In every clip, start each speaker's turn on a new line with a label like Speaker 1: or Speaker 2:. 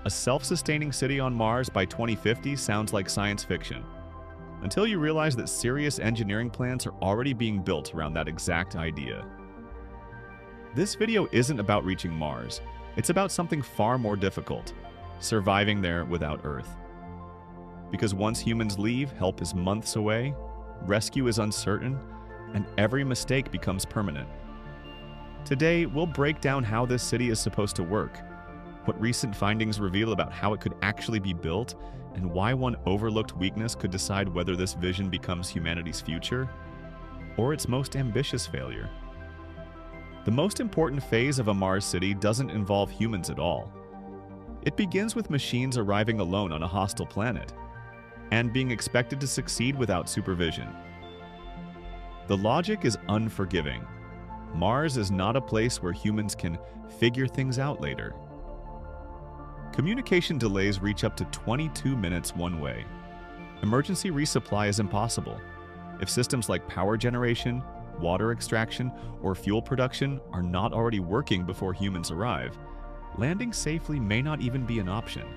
Speaker 1: A self-sustaining city on Mars by 2050 sounds like science fiction, until you realize that serious engineering plans are already being built around that exact idea. This video isn't about reaching Mars. It's about something far more difficult: surviving there without Earth. Because once humans leave, help is months away, rescue is uncertain, and every mistake becomes permanent. Today, we'll break down how this city is supposed to work, what recent findings reveal about how it could actually be built, and why one overlooked weakness could decide whether this vision becomes humanity's future or its most ambitious failure. The most important phase of a Mars city doesn't involve humans at all. It begins with machines arriving alone on a hostile planet and being expected to succeed without supervision. The logic is unforgiving. Mars is not a place where humans can figure things out later. Communication delays reach up to 22 minutes one way. Emergency resupply is impossible. If systems like power generation, water extraction, or fuel production are not already working before humans arrive, landing safely may not even be an option.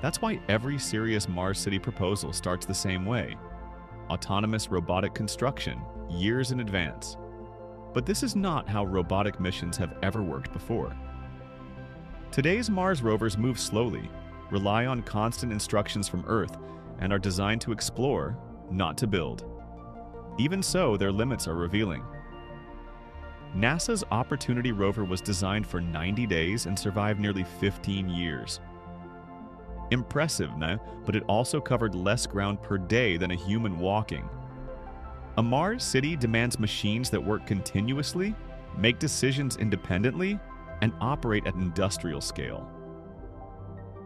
Speaker 1: That's why every serious Mars city proposal starts the same way: autonomous robotic construction, years in advance. But this is not how robotic missions have ever worked before. Today's Mars rovers move slowly, rely on constant instructions from Earth, and are designed to explore, not to build. Even so, their limits are revealing. NASA's Opportunity rover was designed for 90 days and survived nearly 15 years. Impressive, no? But it also covered less ground per day than a human walking. A Mars city demands machines that work continuously, make decisions independently, and operate at industrial scale.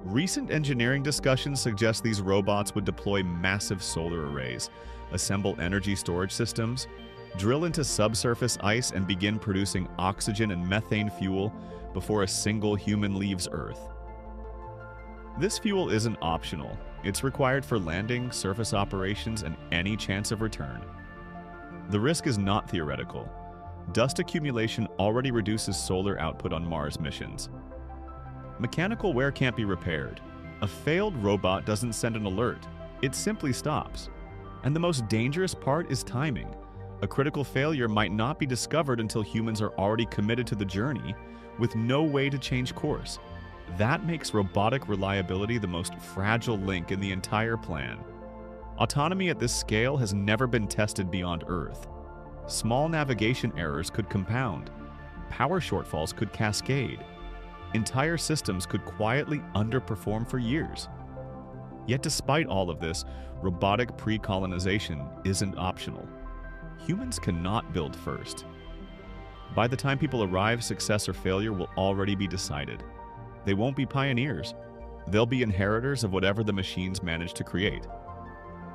Speaker 1: Recent engineering discussions suggest these robots would deploy massive solar arrays, assemble energy storage systems, drill into subsurface ice, and begin producing oxygen and methane fuel before a single human leaves Earth. This fuel isn't optional. It's required for landing, surface operations, and any chance of return. The risk is not theoretical. Dust accumulation already reduces solar output on Mars missions. Mechanical wear can't be repaired. A failed robot doesn't send an alert. It simply stops. And the most dangerous part is timing. A critical failure might not be discovered until humans are already committed to the journey, with no way to change course. That makes robotic reliability the most fragile link in the entire plan. Autonomy at this scale has never been tested beyond Earth. Small navigation errors could compound. Power shortfalls could cascade. Entire systems could quietly underperform for years. Yet despite all of this, robotic pre-colonization isn't optional. Humans cannot build first. By the time people arrive, success or failure will already be decided. They won't be pioneers. They'll be inheritors of whatever the machines manage to create.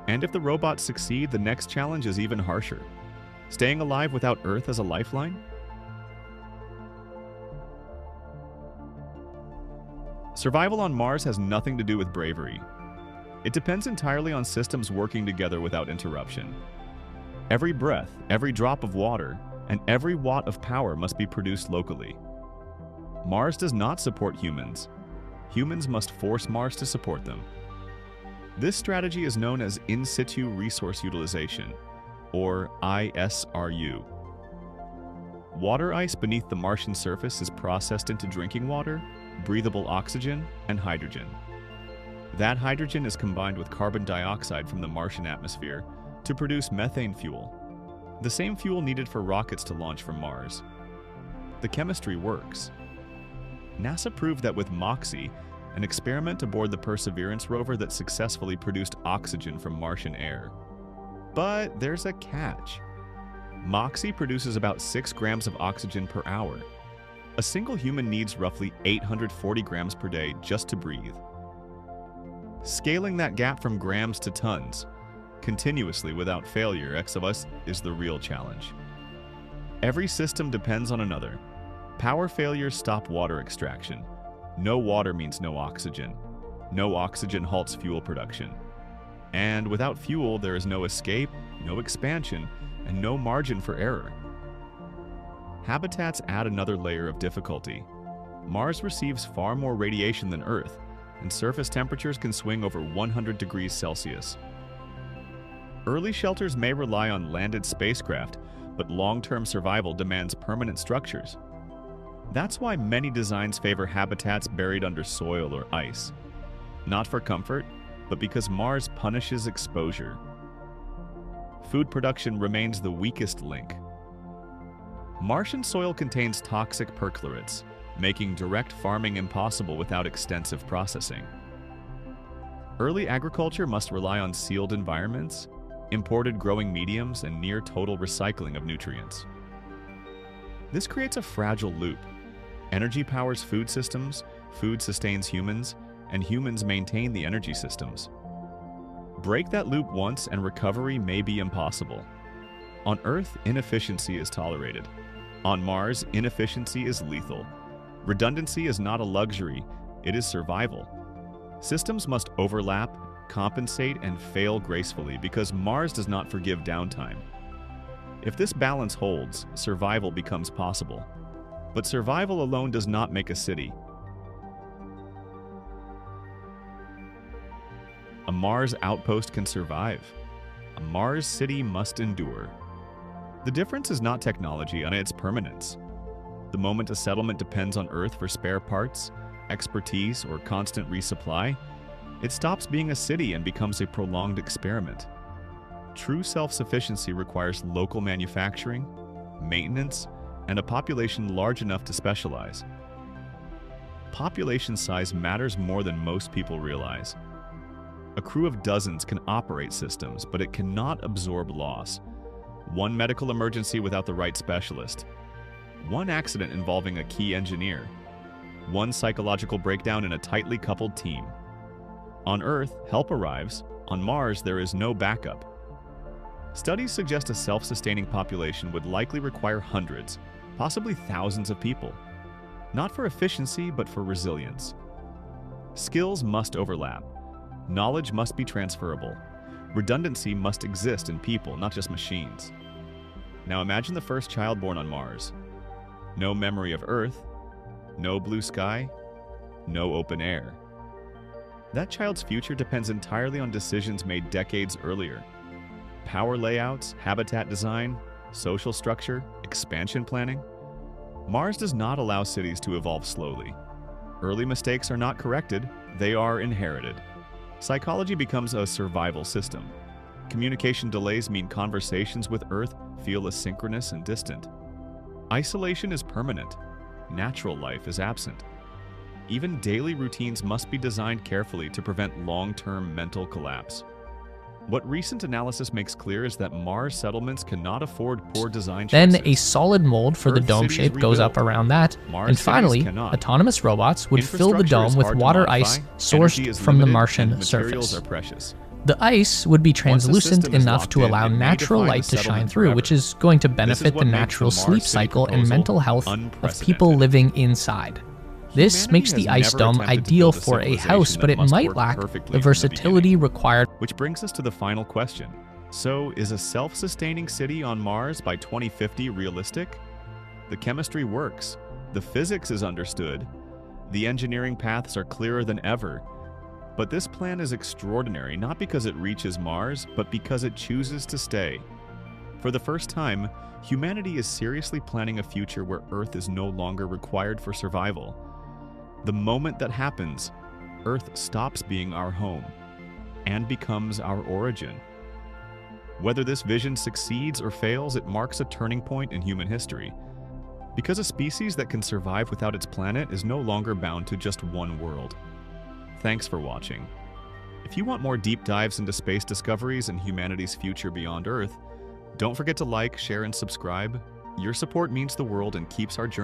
Speaker 1: And if the robots succeed, the next challenge is even harsher: staying alive without Earth as a lifeline? Survival on Mars has nothing to do with bravery. It depends entirely on systems working together without interruption. Every breath, every drop of water, and every watt of power must be produced locally. Mars does not support humans. Humans must force Mars to support them. This strategy is known as in situ resource utilization, or ISRU. Water ice beneath the Martian surface is processed into drinking water, breathable oxygen, and hydrogen. That hydrogen is combined with carbon dioxide from the Martian atmosphere to produce methane fuel, the same fuel needed for rockets to launch from Mars. The chemistry works. NASA proved that with MOXIE, an experiment aboard the Perseverance rover that successfully produced oxygen from Martian air. But there's a catch. MOXIE produces about 6 grams of oxygen per hour. A single human needs roughly 840 grams per day just to breathe. Scaling that gap from grams to tons, continuously without failure, is the real challenge. Every system depends on another. Power failures stop water extraction. No water means no oxygen. No oxygen halts fuel production. And without fuel, there is no escape, no expansion, and no margin for error. Habitats add another layer of difficulty. Mars receives far more radiation than Earth, and surface temperatures can swing over 100 degrees Celsius. Early shelters may rely on landed spacecraft, but long-term survival demands permanent structures. That's why many designs favor habitats buried under soil or ice. Not for comfort, but because Mars punishes exposure. Food production remains the weakest link. Martian soil contains toxic perchlorates, making direct farming impossible without extensive processing. Early agriculture must rely on sealed environments, imported growing mediums, and near-total recycling of nutrients. This creates a fragile loop. Energy powers food systems, food sustains humans, and humans maintain the energy systems. Break that loop once and recovery may be impossible. On Earth, inefficiency is tolerated. On Mars, inefficiency is lethal. Redundancy is not a luxury, it is survival. Systems must overlap, compensate, and fail gracefully because Mars does not forgive downtime. If this balance holds, survival becomes possible. But survival alone does not make a city. A Mars outpost can survive. A Mars city must endure. The difference is not technology, and its permanence. The moment a settlement depends on Earth for spare parts, expertise, or constant resupply, it stops being a city and becomes a prolonged experiment. True self-sufficiency requires local manufacturing, maintenance, and a population large enough to specialize. Population size matters more than most people realize. A crew of dozens can operate systems, but it cannot absorb loss. One medical emergency without the right specialist. One accident involving a key engineer. One psychological breakdown in a tightly coupled team. On Earth, help arrives. On Mars, there is no backup. Studies suggest a self-sustaining population would likely require hundreds, possibly thousands of people. Not for efficiency, but for resilience. Skills must overlap. Knowledge must be transferable. Redundancy must exist in people, not just machines. Now imagine the first child born on Mars. No memory of Earth, no blue sky, no open air. That child's future depends entirely on decisions made decades earlier. Power layouts, habitat design, social structure, expansion planning. Mars does not allow cities to evolve slowly. Early mistakes are not corrected, they are inherited. Psychology becomes a survival system. Communication delays mean conversations with Earth feel asynchronous and distant. Isolation is permanent. Natural life is absent. Even daily routines must be designed carefully to prevent long-term mental collapse. What recent analysis makes clear is that Mars settlements cannot afford poor design choices.
Speaker 2: Then a solid mold for the dome shape goes up around that, and finally, autonomous robots would fill the dome with water ice sourced from the Martian surface. The ice would be translucent enough to allow natural light to shine through, which is going to benefit the natural sleep cycle and mental health of people living inside. This makes the ice dome ideal for a house, but it might lack the versatility required.
Speaker 1: Which brings us to the final question. So, is a self-sustaining city on Mars by 2050 realistic? The chemistry works, the physics is understood, the engineering paths are clearer than ever. But this plan is extraordinary, not because it reaches Mars, but because it chooses to stay. For the first time, humanity is seriously planning a future where Earth is no longer required for survival. The moment that happens, Earth stops being our home and becomes our origin. Whether this vision succeeds or fails, it marks a turning point in human history. Because a species that can survive without its planet is no longer bound to just one world. Thanks for watching. If you want more deep dives into space discoveries and humanity's future beyond Earth, don't forget to like, share, and subscribe. Your support means the world and keeps our journey